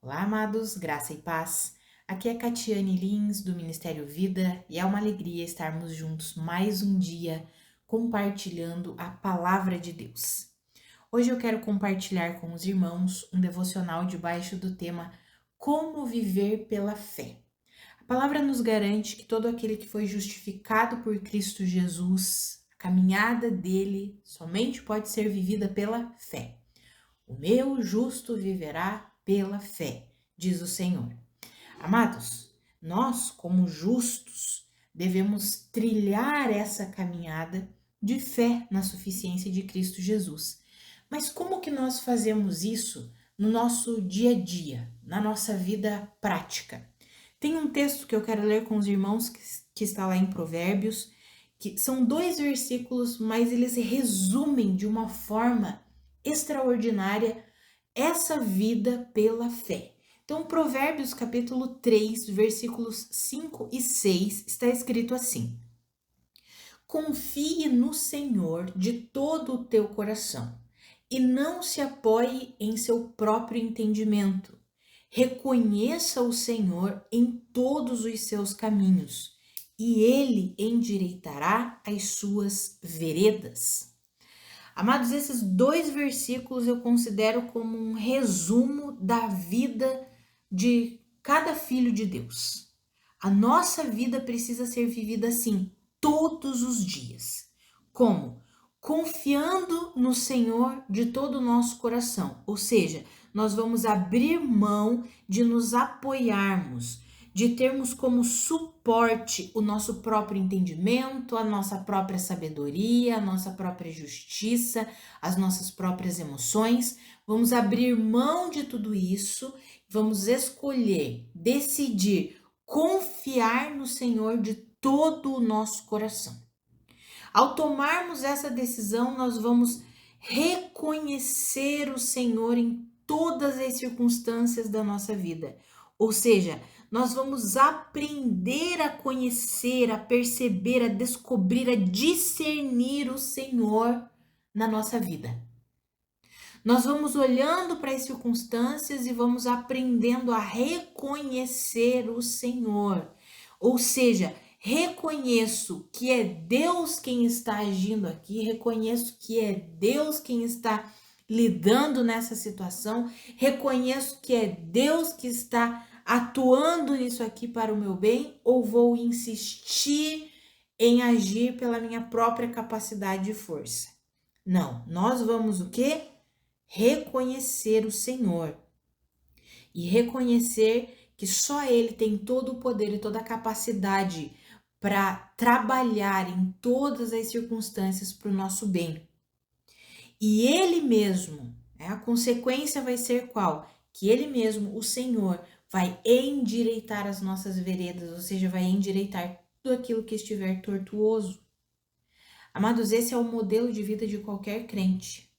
Olá, amados, graça e paz. Aqui é Catiane Lins, do Ministério Vida, e é uma alegria estarmos juntos mais um dia compartilhando a palavra de Deus. Hoje eu quero compartilhar com os irmãos um devocional debaixo do tema Como Viver pela Fé. A palavra nos garante que todo aquele que foi justificado por Cristo Jesus, a caminhada dele somente pode ser vivida pela fé. O meu justo viverá pela fé, diz o Senhor. Amados, nós, como justos, devemos trilhar essa caminhada de fé na suficiência de Cristo Jesus. Mas como que nós fazemos isso no nosso dia a dia, na nossa vida prática? Tem um texto que eu quero ler com os irmãos que está lá em Provérbios, que são 2 versículos, mas eles resumem de uma forma extraordinária essa vida pela fé. Então, Provérbios capítulo 3, versículos 5 e 6, está escrito assim: Confie no Senhor de todo o teu coração e não se apoie em seu próprio entendimento. Reconheça o Senhor em todos os seus caminhos e ele endireitará as suas veredas. Amados, esses 2 versículos eu considero como um resumo da vida de cada filho de Deus. A nossa vida precisa ser vivida assim, todos os dias. Como? Confiando no Senhor de todo o nosso coração. Ou seja, nós vamos abrir mão de nos apoiarmos, de termos como suporte o nosso próprio entendimento, a nossa própria sabedoria, a nossa própria justiça, as nossas próprias emoções. Vamos abrir mão de tudo isso, vamos escolher, decidir confiar no Senhor de todo o nosso coração. Ao tomarmos essa decisão, nós vamos reconhecer o Senhor em todas as circunstâncias da nossa vida. Ou seja, nós vamos aprender a conhecer, a perceber, a descobrir, a discernir o Senhor na nossa vida. Nós vamos olhando para as circunstâncias e vamos aprendendo a reconhecer o Senhor. Ou seja, reconheço que é Deus quem está agindo aqui, reconheço que é Deus quem está lidando nessa situação, reconheço que é Deus que está atuando nisso aqui para o meu bem, ou vou insistir em agir pela minha própria capacidade e força. Não, nós vamos o quê? Reconhecer o Senhor e reconhecer que só Ele tem todo o poder e toda a capacidade para trabalhar em todas as circunstâncias para o nosso bem. E Ele mesmo, a consequência vai ser qual? Que Ele mesmo, o Senhor, vai endireitar as nossas veredas, ou seja, vai endireitar tudo aquilo que estiver tortuoso. Amados, esse é o modelo de vida de qualquer crente.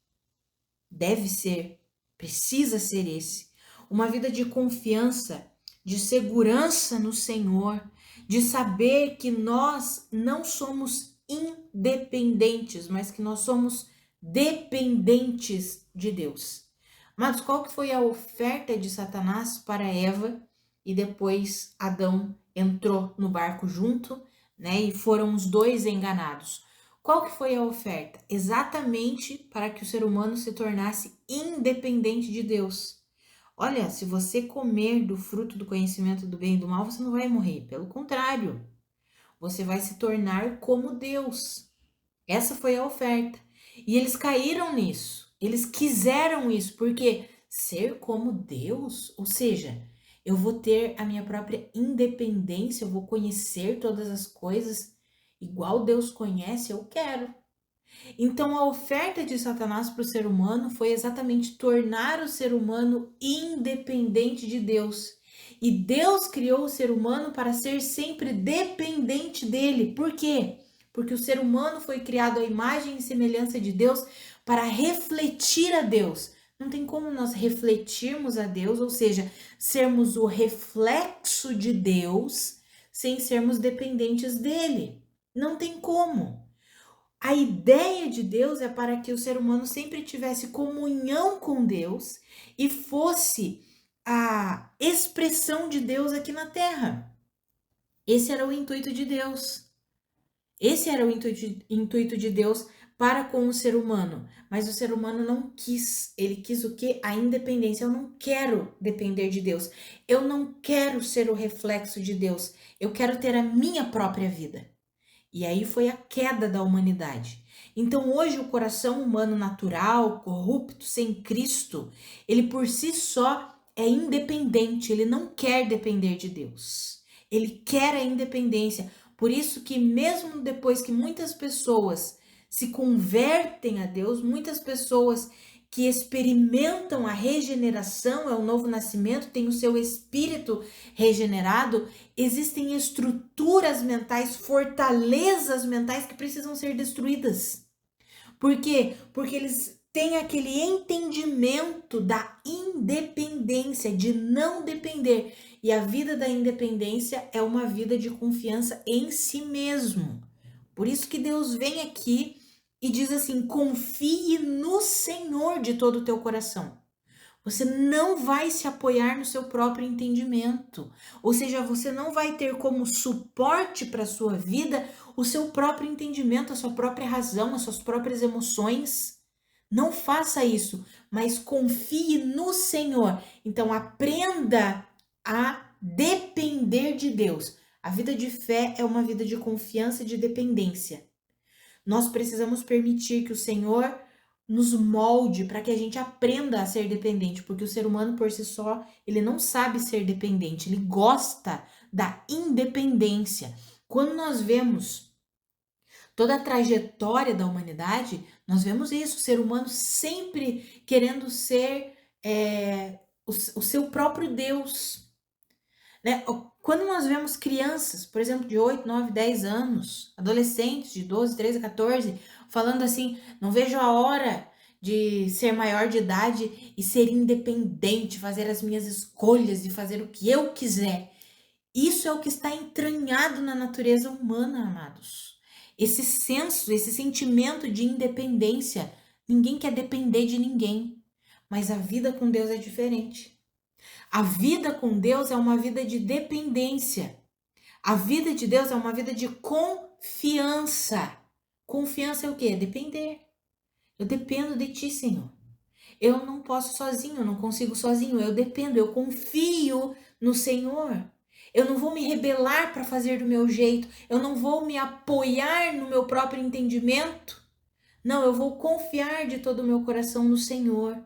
Deve ser, precisa ser esse. Uma vida de confiança, de segurança no Senhor, de saber que nós não somos independentes, mas que nós somos dependentes de Deus. Mas qual que foi a oferta de Satanás para Eva e depois Adão entrou no barco junto, né? E foram os dois enganados. Qual que foi a oferta? Exatamente para que o ser humano se tornasse independente de Deus. Olha, se você comer do fruto do conhecimento do bem e do mal, você não vai morrer. Pelo contrário, você vai se tornar como Deus. Essa foi a oferta. E eles caíram nisso. Eles quiseram isso, porque ser como Deus, ou seja, eu vou ter a minha própria independência, eu vou conhecer todas as coisas igual Deus conhece, eu quero. Então a oferta de Satanás para o ser humano foi exatamente tornar o ser humano independente de Deus. E Deus criou o ser humano para ser sempre dependente dele. Por quê? Porque o ser humano foi criado à imagem e semelhança de Deus para refletir a Deus. Não tem como nós refletirmos a Deus, ou seja, sermos o reflexo de Deus sem sermos dependentes dele. Não tem como. A ideia de Deus é para que o ser humano sempre tivesse comunhão com Deus e fosse a expressão de Deus aqui na Terra. Esse era o intuito de Deus. Esse era o intuito de Deus para com o ser humano. Mas o ser humano não quis. Ele quis o quê? A independência. Eu não quero depender de Deus. Eu não quero ser o reflexo de Deus. Eu quero ter a minha própria vida. E aí foi a queda da humanidade. Então hoje o coração humano natural, corrupto, sem Cristo, ele por si só é independente, ele não quer depender de Deus. Ele quer a independência. Por isso que mesmo depois que muitas pessoas se convertem a Deus, muitas pessoas que experimentam a regeneração, é o novo nascimento, tem o seu espírito regenerado, existem estruturas mentais, fortalezas mentais que precisam ser destruídas. Por quê? Porque eles têm aquele entendimento da independência, de não depender. E a vida da independência é uma vida de confiança em si mesmo. Por isso que Deus vem aqui e diz assim: confie no Senhor de todo o teu coração. Você não vai se apoiar no seu próprio entendimento. Ou seja, você não vai ter como suporte para a sua vida o seu próprio entendimento, a sua própria razão, as suas próprias emoções. Não faça isso, mas confie no Senhor. Então aprenda a depender de Deus. A vida de fé é uma vida de confiança e de dependência. Nós precisamos permitir que o Senhor nos molde para que a gente aprenda a ser dependente, porque o ser humano por si só, ele não sabe ser dependente, ele gosta da independência. Quando nós vemos toda a trajetória da humanidade, nós vemos isso, o ser humano sempre querendo ser o seu próprio Deus, né? Quando nós vemos crianças, por exemplo, de 8, 9, 10 anos, adolescentes de 12, 13, 14, falando assim: não vejo a hora de ser maior de idade e ser independente, fazer as minhas escolhas e fazer o que eu quiser. Isso é o que está entranhado na natureza humana, amados. Esse senso, esse sentimento de independência. Ninguém quer depender de ninguém, mas a vida com Deus é diferente. A vida com Deus é uma vida de dependência. A vida de Deus é uma vida de confiança. Confiança é o quê? Depender. Eu dependo de ti, Senhor. Eu não posso sozinho, eu não consigo sozinho. Eu dependo, eu confio no Senhor. Eu não vou me rebelar para fazer do meu jeito. Eu não vou me apoiar no meu próprio entendimento. Não, eu vou confiar de todo o meu coração no Senhor.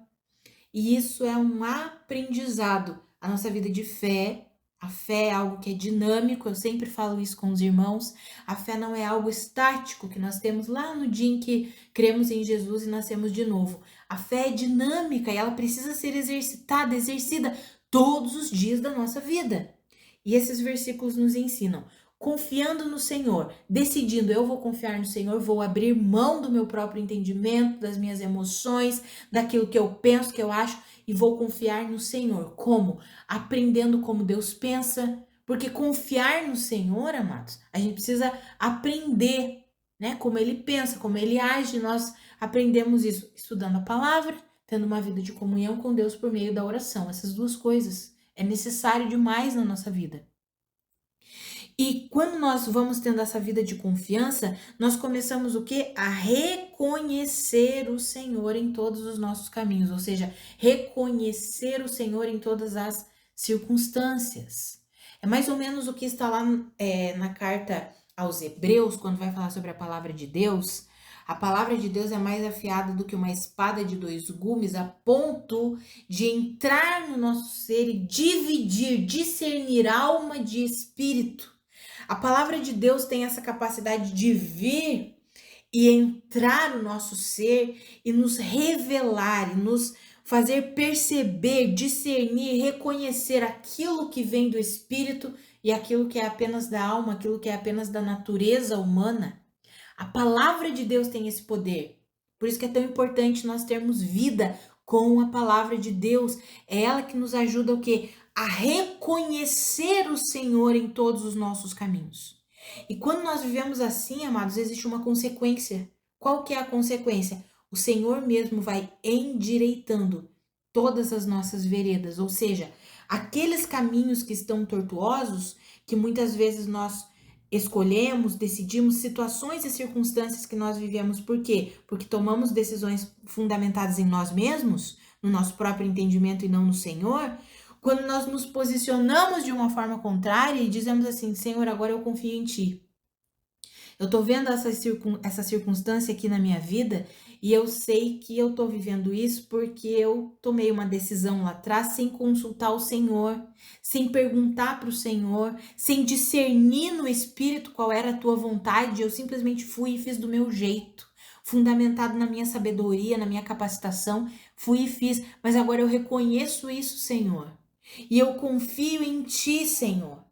E isso é um aprendizado. A nossa vida de fé, a fé é algo que é dinâmico, eu sempre falo isso com os irmãos. A fé não é algo estático que nós temos lá no dia em que cremos em Jesus e nascemos de novo. A fé é dinâmica e ela precisa ser exercitada, exercida todos os dias da nossa vida. E esses versículos nos ensinam: confiando no Senhor, decidindo, eu vou confiar no Senhor, vou abrir mão do meu próprio entendimento, das minhas emoções, daquilo que eu penso, que eu acho, e vou confiar no Senhor. Como? Aprendendo como Deus pensa, porque confiar no Senhor, amados, a gente precisa aprender, né, como Ele pensa, como Ele age. Nós aprendemos isso estudando a palavra, tendo uma vida de comunhão com Deus por meio da oração. Essas duas coisas é necessário demais na nossa vida. E quando nós vamos tendo essa vida de confiança, nós começamos o quê? A reconhecer o Senhor em todos os nossos caminhos, ou seja, reconhecer o Senhor em todas as circunstâncias. É mais ou menos o que está lá na carta aos Hebreus, quando vai falar sobre a palavra de Deus. A palavra de Deus é mais afiada do que uma espada de dois gumes, a ponto de entrar no nosso ser e dividir, discernir alma de espírito. A palavra de Deus tem essa capacidade de vir e entrar no nosso ser e nos revelar, e nos fazer perceber, discernir, reconhecer aquilo que vem do Espírito e aquilo que é apenas da alma, aquilo que é apenas da natureza humana. A palavra de Deus tem esse poder. Por isso que é tão importante nós termos vida com a palavra de Deus. É ela que nos ajuda o quê? A reconhecer o Senhor em todos os nossos caminhos. E quando nós vivemos assim, amados, existe uma consequência. Qual que é a consequência? O Senhor mesmo vai endireitando todas as nossas veredas, ou seja, Aqueles caminhos que estão tortuosos, que muitas vezes nós escolhemos, decidimos, situações e circunstâncias que nós vivemos. Por quê? Porque tomamos decisões fundamentadas em nós mesmos, no nosso próprio entendimento e não no Senhor. Quando nós nos posicionamos de uma forma contrária e dizemos assim: Senhor, agora eu confio em Ti. Eu tô vendo essa circunstância aqui na minha vida e eu sei que eu tô vivendo isso porque eu tomei uma decisão lá atrás sem consultar o Senhor, sem perguntar para o Senhor, sem discernir no Espírito qual era a tua vontade. Eu simplesmente fui e fiz do meu jeito, fundamentado na minha sabedoria, na minha capacitação, fui e fiz. Mas agora eu reconheço isso, Senhor, e eu confio em Ti, Senhor.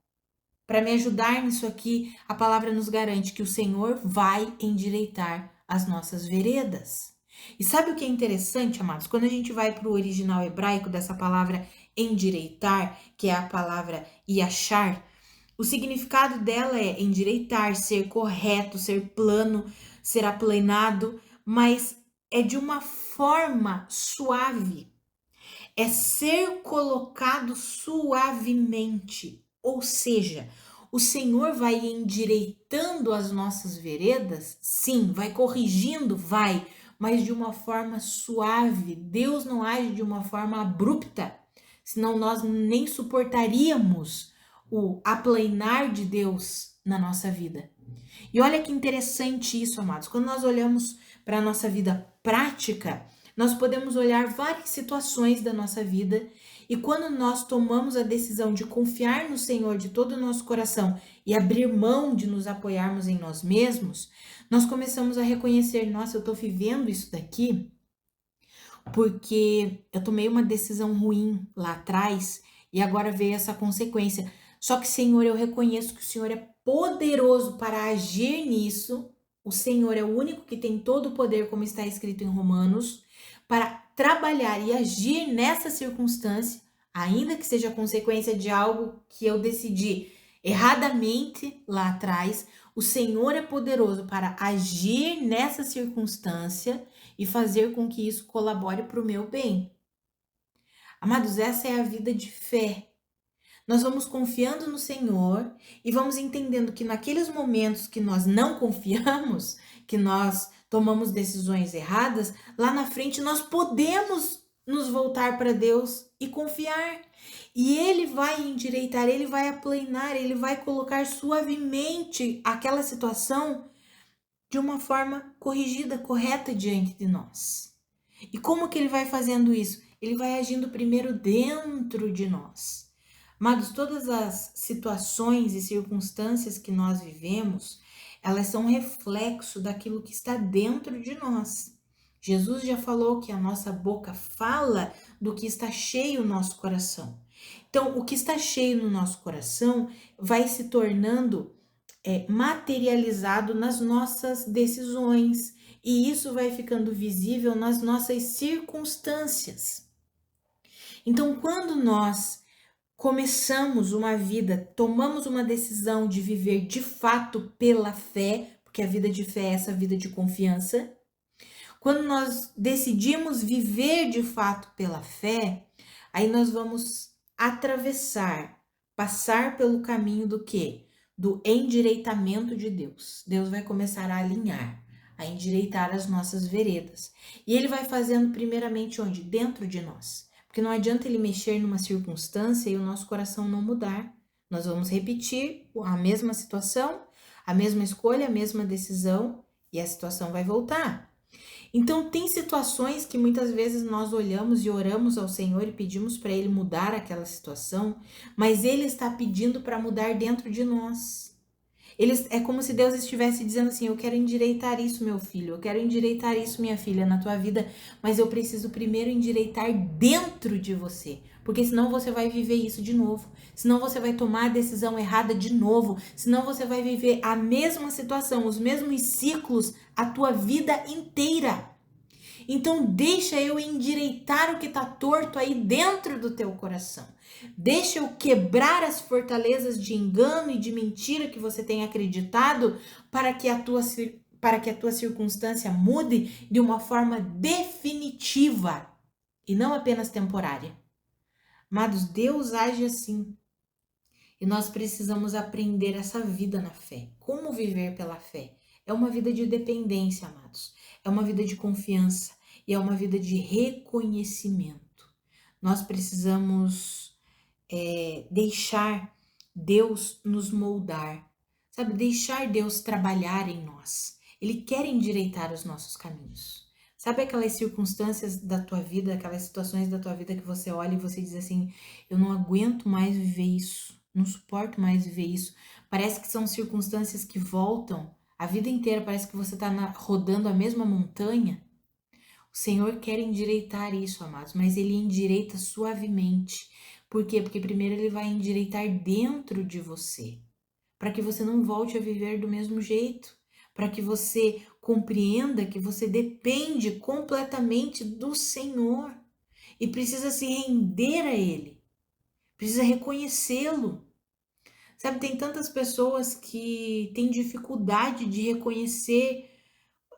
Para me ajudar nisso aqui, a palavra nos garante que o Senhor vai endireitar as nossas veredas. E sabe o que é interessante, amados? Quando a gente vai para o original hebraico dessa palavra endireitar, que é a palavra yachar, o significado dela é endireitar, ser correto, ser plano, ser aplanado, mas é de uma forma suave. É ser colocado suavemente. Ou seja, o Senhor vai endireitando as nossas veredas, sim, vai corrigindo, vai, mas de uma forma suave. Deus não age de uma forma abrupta, senão nós nem suportaríamos o aplanar de Deus na nossa vida. E olha que interessante isso, amados. Quando nós olhamos para a nossa vida prática, nós podemos olhar várias situações da nossa vida e quando nós tomamos a decisão de confiar no Senhor de todo o nosso coração e abrir mão de nos apoiarmos em nós mesmos, nós começamos a reconhecer: nossa, eu estou vivendo isso daqui porque eu tomei uma decisão ruim lá atrás e agora veio essa consequência. Só que, Senhor, eu reconheço que o Senhor é poderoso para agir nisso. O Senhor é o único que tem todo o poder, como está escrito em Romanos, para trabalhar e agir nessa circunstância, ainda que seja consequência de algo que eu decidi erradamente lá atrás. O Senhor é poderoso para agir nessa circunstância e fazer com que isso colabore para o meu bem. Amados, essa é a vida de fé. Nós vamos confiando no Senhor e vamos entendendo que naqueles momentos que nós não confiamos, que nós tomamos decisões erradas, lá na frente nós podemos nos voltar para Deus e confiar. E Ele vai endireitar, Ele vai aplanar, Ele vai colocar suavemente aquela situação de uma forma corrigida, correta diante de nós. E como que Ele vai fazendo isso? Ele vai agindo primeiro dentro de nós. Amados, todas as situações e circunstâncias que nós vivemos, elas são reflexo daquilo que está dentro de nós. Jesus já falou que a nossa boca fala do que está cheio no nosso coração. Então, o que está cheio no nosso coração vai se tornando materializado nas nossas decisões e isso vai ficando visível nas nossas circunstâncias. Então, quando nós começamos uma vida, tomamos uma decisão de viver de fato pela fé, porque a vida de fé é essa vida de confiança. Quando nós decidimos viver de fato pela fé, aí nós vamos atravessar, passar pelo caminho do quê? Do endireitamento de Deus. Deus vai começar a alinhar, a endireitar as nossas veredas. E Ele vai fazendo primeiramente onde? Dentro de nós. Porque não adianta Ele mexer numa circunstância e o nosso coração não mudar. Nós vamos repetir a mesma situação, a mesma escolha, a mesma decisão e a situação vai voltar. Então, tem situações que muitas vezes nós olhamos e oramos ao Senhor e pedimos para Ele mudar aquela situação, mas Ele está pedindo para mudar dentro de nós. É como se Deus estivesse dizendo assim: eu quero endireitar isso, meu filho, eu quero endireitar isso, minha filha, na tua vida, mas eu preciso primeiro endireitar dentro de você, porque senão você vai viver isso de novo, senão você vai tomar a decisão errada de novo, senão você vai viver a mesma situação, os mesmos ciclos a tua vida inteira. Então deixa eu endireitar o que está torto aí dentro do teu coração. Deixa eu quebrar as fortalezas de engano e de mentira que você tem acreditado para que a tua circunstância mude de uma forma definitiva e não apenas temporária. Amados, Deus age assim. E nós precisamos aprender essa vida na fé. Como viver pela fé? É uma vida de dependência, amados. É uma vida de confiança e é uma vida de reconhecimento. Nós precisamos deixar Deus nos moldar, sabe? Deixar Deus trabalhar em nós. Ele quer endireitar os nossos caminhos. Sabe aquelas circunstâncias da tua vida, aquelas situações da tua vida que você olha e você diz assim, eu não aguento mais viver isso, não suporto mais viver isso. Parece que são circunstâncias que voltam a vida inteira, parece que você está rodando a mesma montanha. O Senhor quer endireitar isso, amados, mas Ele endireita suavemente. Por quê? Porque primeiro Ele vai endireitar dentro de você, para que você não volte a viver do mesmo jeito, para que você compreenda que você depende completamente do Senhor e precisa se render a Ele, precisa reconhecê-lo. Sabe, tem tantas pessoas que têm dificuldade de reconhecer,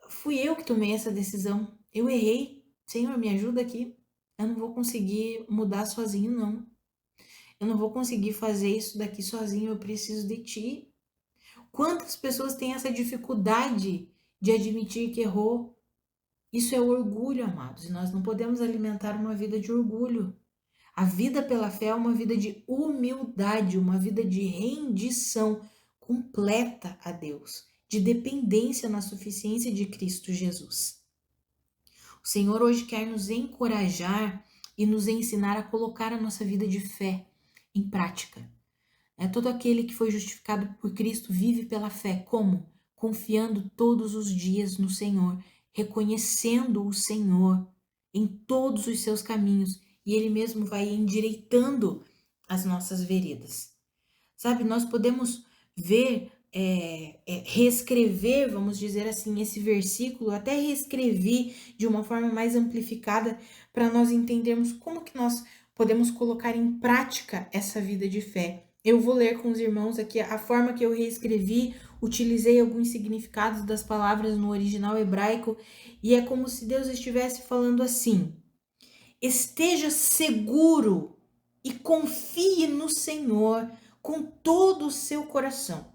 fui eu que tomei essa decisão, eu errei, Senhor, me ajuda aqui, eu não vou conseguir mudar sozinho, não. Eu não vou conseguir fazer isso daqui sozinho, eu preciso de Ti. Quantas pessoas têm essa dificuldade de admitir que errou? Isso é orgulho, amados, e nós não podemos alimentar uma vida de orgulho. A vida pela fé é uma vida de humildade, uma vida de rendição completa a Deus, de dependência na suficiência de Cristo Jesus. O Senhor hoje quer nos encorajar e nos ensinar a colocar a nossa vida de fé em prática. Todo aquele que foi justificado por Cristo vive pela fé. Como? Confiando todos os dias no Senhor, reconhecendo o Senhor em todos os seus caminhos, e Ele mesmo vai endireitando as nossas veredas. Sabe, nós podemos ver, reescrever, vamos dizer assim, esse versículo, até reescrever de uma forma mais amplificada para nós entendermos como que nós podemos colocar em prática essa vida de fé. Eu vou ler com os irmãos aqui a forma que eu reescrevi, utilizei alguns significados das palavras no original hebraico, e é como se Deus estivesse falando assim: esteja seguro e confie no Senhor com todo o seu coração.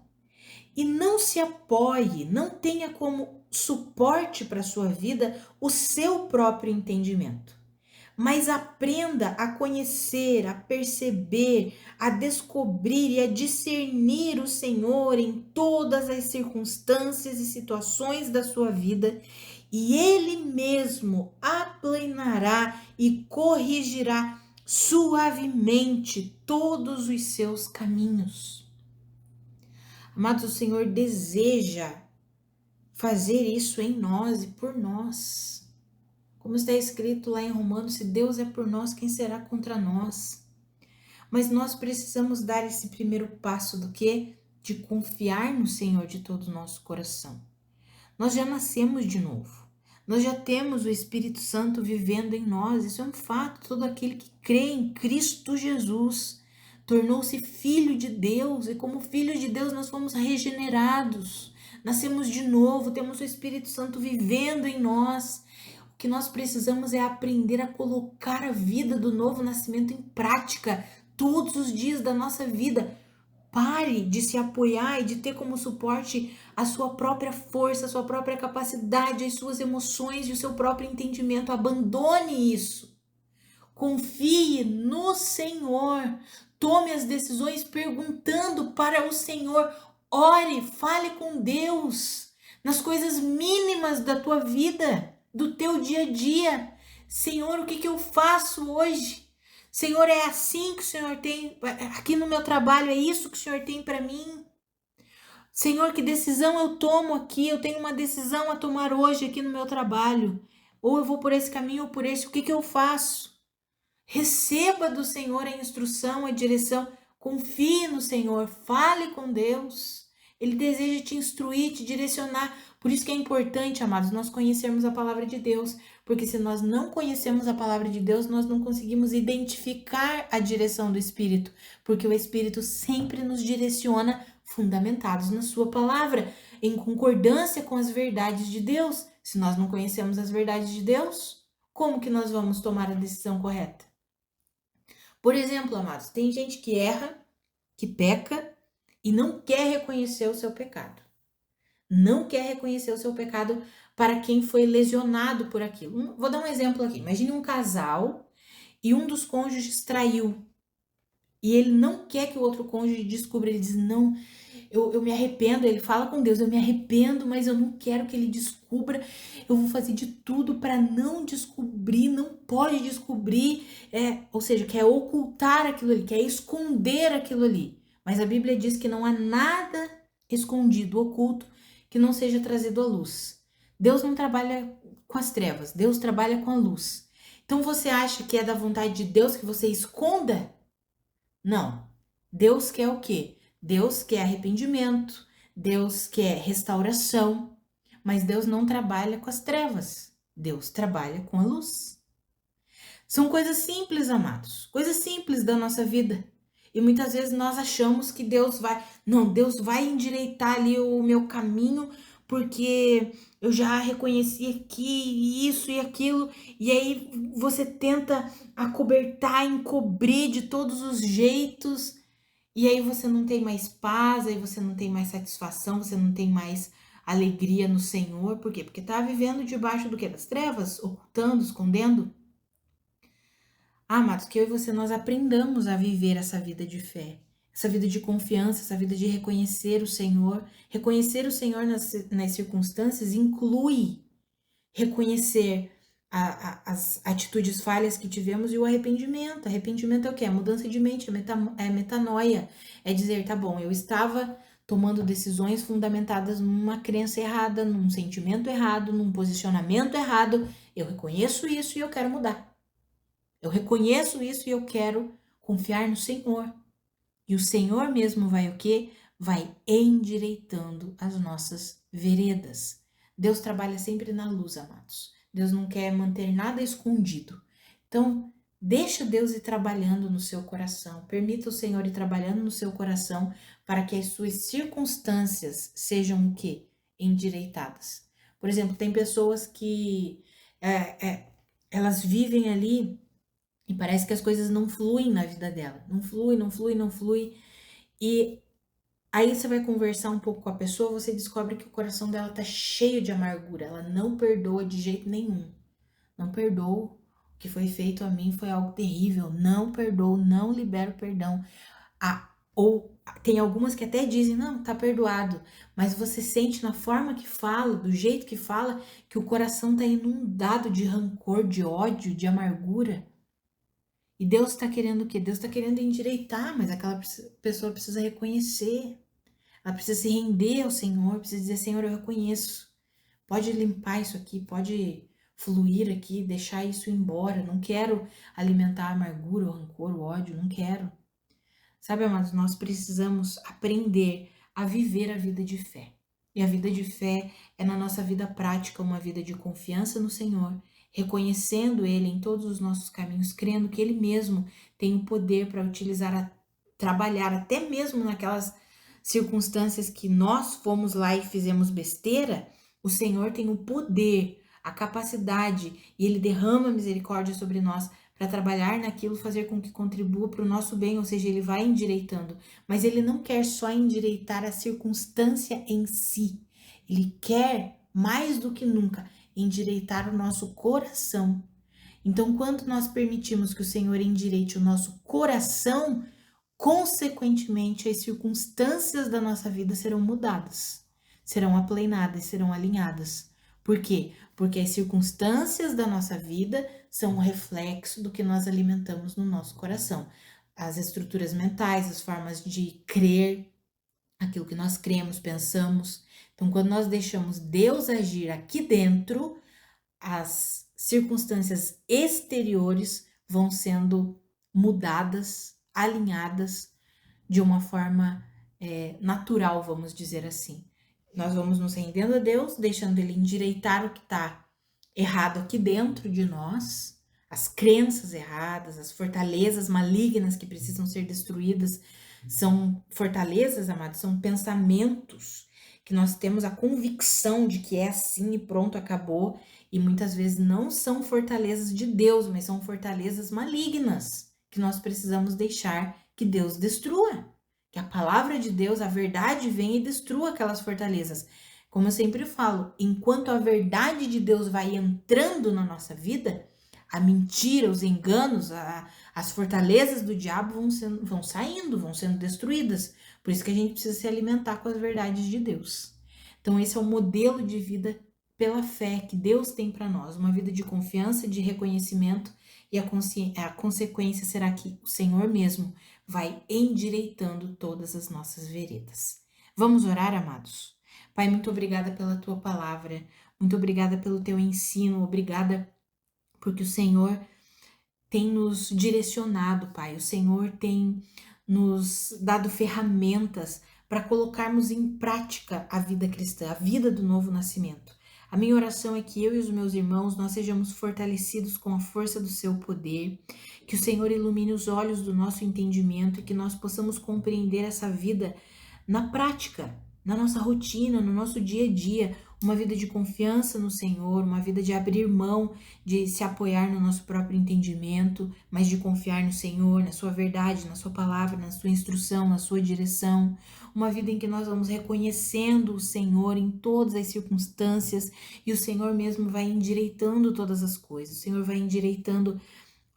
E não se apoie, não tenha como suporte para a sua vida o seu próprio entendimento. Mas aprenda a conhecer, a perceber, a descobrir e a discernir o Senhor em todas as circunstâncias e situações da sua vida, e Ele mesmo aplanará e corrigirá suavemente todos os seus caminhos. Amados, o Senhor deseja fazer isso em nós e por nós. Como está escrito lá em Romanos, se Deus é por nós, quem será contra nós? Mas nós precisamos dar esse primeiro passo do quê? De confiar no Senhor de todo o nosso coração. Nós já nascemos de novo. Nós já temos o Espírito Santo vivendo em nós. Isso é um fato. Todo aquele que crê em Cristo Jesus tornou-se filho de Deus. E como filho de Deus nós fomos regenerados. Nascemos de novo, temos o Espírito Santo vivendo em nós. O que nós precisamos é aprender a colocar a vida do novo nascimento em prática todos os dias da nossa vida. Pare de se apoiar e de ter como suporte a sua própria força, a sua própria capacidade, as suas emoções e o seu próprio entendimento. Abandone isso. Confie no Senhor. Tome as decisões perguntando para o Senhor. Ore, fale com Deus nas coisas mínimas da tua vida, do teu dia a dia. Senhor, o que eu faço hoje? Senhor, é assim que o Senhor tem, aqui no meu trabalho, é isso que o Senhor tem para mim? Senhor, que decisão eu tomo aqui? Eu tenho uma decisão a tomar hoje aqui no meu trabalho. Ou eu vou por esse caminho ou por esse, o que eu faço? Receba do Senhor a instrução, a direção. Confie no Senhor, fale com Deus. Ele deseja te instruir, te direcionar. Por isso que é importante, amados, nós conhecermos a palavra de Deus. Porque se nós não conhecemos a palavra de Deus, nós não conseguimos identificar a direção do Espírito. Porque o Espírito sempre nos direciona fundamentados na sua palavra, em concordância com as verdades de Deus. Se nós não conhecemos as verdades de Deus, como que nós vamos tomar a decisão correta? Por exemplo, amados, tem gente que erra, que peca e não quer reconhecer o seu pecado. Não quer reconhecer o seu pecado para quem foi lesionado por aquilo. Vou dar um exemplo aqui. Imagine um casal e um dos cônjuges traiu. E ele não quer que o outro cônjuge descubra. Ele diz, não, eu me arrependo. Ele fala com Deus, eu me arrependo, mas eu não quero que ele descubra. Eu vou fazer de tudo para não descobrir, não pode descobrir. Ou seja, quer ocultar aquilo ali, quer esconder aquilo ali. Mas a Bíblia diz que não há nada escondido, oculto, que não seja trazido à luz. Deus não trabalha com as trevas, Deus trabalha com a luz. Então você acha que é da vontade de Deus que você esconda? Não. Deus quer o quê? Deus quer arrependimento, Deus quer restauração, mas Deus não trabalha com as trevas. Deus trabalha com a luz. São coisas simples, amados, coisas simples da nossa vida. E muitas vezes nós achamos que Deus vai endireitar ali o meu caminho, porque eu já reconheci aqui isso e aquilo, e aí você tenta acobertar, encobrir de todos os jeitos, e aí você não tem mais paz, aí você não tem mais satisfação, você não tem mais alegria no Senhor. Por quê? Porque tá vivendo debaixo do quê? Das trevas, ocultando, escondendo. Ah, amados, que eu e você nós aprendamos a viver essa vida de fé, essa vida de confiança, essa vida de reconhecer o Senhor. Reconhecer o Senhor nas circunstâncias inclui reconhecer as atitudes falhas que tivemos e o arrependimento. Arrependimento é o quê? É mudança de mente, é metanoia. É dizer, tá bom, eu estava tomando decisões fundamentadas numa crença errada, num sentimento errado, num posicionamento errado. Eu reconheço isso e eu quero mudar. Eu reconheço isso e eu quero confiar no Senhor. E o Senhor mesmo vai o quê? Vai endireitando as nossas veredas. Deus trabalha sempre na luz, amados. Deus não quer manter nada escondido. Então, deixa Deus ir trabalhando no seu coração. Permita o Senhor ir trabalhando no seu coração para que as suas circunstâncias sejam o quê? Endireitadas. Por exemplo, tem pessoas que elas vivem ali e parece que as coisas não fluem na vida dela. Não flui, não flui, não flui. E aí você vai conversar um pouco com a pessoa, você descobre que o coração dela tá cheio de amargura. Ela não perdoa de jeito nenhum. Não perdoa. O que foi feito a mim foi algo terrível. Não perdoo, não libero perdão. Ou tem algumas que até dizem, não, tá perdoado. Mas você sente na forma que fala, do jeito que fala, que o coração tá inundado de rancor, de ódio, de amargura. E Deus está querendo o quê? Deus está querendo endireitar, mas aquela pessoa precisa reconhecer. Ela precisa se render ao Senhor, precisa dizer, Senhor, eu reconheço. Pode limpar isso aqui, pode fluir aqui, deixar isso embora. Não quero alimentar a amargura, o rancor, o ódio, não quero. Sabe, amados, nós precisamos aprender a viver a vida de fé. E a vida de fé é na nossa vida prática, uma vida de confiança no Senhor, reconhecendo Ele em todos os nossos caminhos, crendo que Ele mesmo tem o poder para utilizar, trabalhar até mesmo naquelas circunstâncias que nós fomos lá e fizemos besteira. O Senhor tem o poder, a capacidade, e Ele derrama misericórdia sobre nós para trabalhar naquilo, fazer com que contribua para o nosso bem, ou seja, Ele vai endireitando. Mas Ele não quer só endireitar a circunstância em si. Ele quer, mais do que nunca, endireitar o nosso coração. Então, quando nós permitimos que o Senhor endireite o nosso coração, consequentemente, as circunstâncias da nossa vida serão mudadas, serão aplainadas, serão alinhadas. Por quê? Porque as circunstâncias da nossa vida são um reflexo do que nós alimentamos no nosso coração. As estruturas mentais, as formas de crer, aquilo que nós cremos, pensamos. Então, quando nós deixamos Deus agir aqui dentro, as circunstâncias exteriores vão sendo mudadas, alinhadas de uma forma natural, vamos dizer assim. Nós vamos nos rendendo a Deus, deixando Ele endireitar o que está errado aqui dentro de nós, as crenças erradas, as fortalezas malignas que precisam ser destruídas. São fortalezas, amados, são pensamentos que nós temos a convicção de que é assim e pronto, acabou. E muitas vezes não são fortalezas de Deus, mas são fortalezas malignas que nós precisamos deixar que Deus destrua, que a palavra de Deus, a verdade venha e destrua aquelas fortalezas. Como eu sempre falo, enquanto a verdade de Deus vai entrando na nossa vida, a mentira, os enganos, as fortalezas do diabo vão saindo, vão sendo destruídas. Por isso que a gente precisa se alimentar com as verdades de Deus. Então, esse é o modelo de vida pela fé que Deus tem para nós, uma vida de confiança, de reconhecimento, e a consequência será que o Senhor mesmo vai endireitando todas as nossas veredas. Vamos orar, amados? Pai, muito obrigada pela tua palavra, muito obrigada pelo teu ensino, obrigada porque o Senhor tem nos direcionado, Pai, o Senhor tem nos dado ferramentas para colocarmos em prática a vida cristã, a vida do novo nascimento. A minha oração é que eu e os meus irmãos, nós sejamos fortalecidos com a força do seu poder, que o Senhor ilumine os olhos do nosso entendimento e que nós possamos compreender essa vida na prática, na nossa rotina, no nosso dia a dia, uma vida de confiança no Senhor, uma vida de abrir mão, de se apoiar no nosso próprio entendimento, mas de confiar no Senhor, na sua verdade, na sua palavra, na sua instrução, na sua direção. Uma vida em que nós vamos reconhecendo o Senhor em todas as circunstâncias e o Senhor mesmo vai endireitando todas as coisas. O Senhor vai endireitando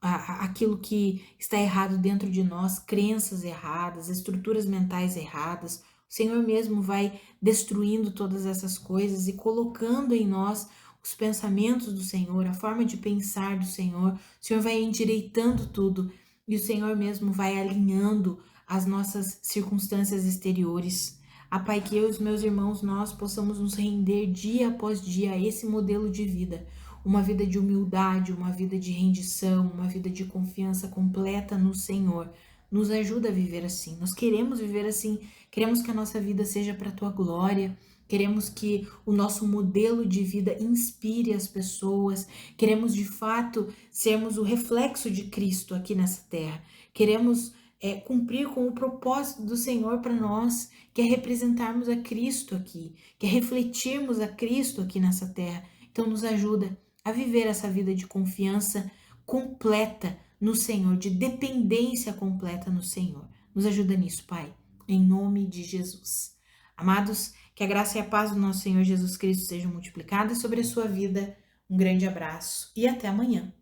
aquilo que está errado dentro de nós, crenças erradas, estruturas mentais erradas. O Senhor mesmo vai destruindo todas essas coisas e colocando em nós os pensamentos do Senhor, a forma de pensar do Senhor. O Senhor vai endireitando tudo e o Senhor mesmo vai alinhando as nossas circunstâncias exteriores. Pai, que eu e os meus irmãos, nós possamos nos render dia após dia a esse modelo de vida. Uma vida de humildade, uma vida de rendição, uma vida de confiança completa no Senhor. Nos ajuda a viver assim. Nós queremos viver assim. Queremos que a nossa vida seja para a tua glória. Queremos que o nosso modelo de vida inspire as pessoas. Queremos, de fato, sermos o reflexo de Cristo aqui nessa terra. Queremos cumprir com o propósito do Senhor para nós, que é representarmos a Cristo aqui, que é refletirmos a Cristo aqui nessa terra. Então, nos ajuda a viver essa vida de confiança completa no Senhor, de dependência completa no Senhor. Nos ajuda nisso, Pai, em nome de Jesus. Amados, que a graça e a paz do nosso Senhor Jesus Cristo sejam multiplicadas sobre a sua vida. Um grande abraço e até amanhã.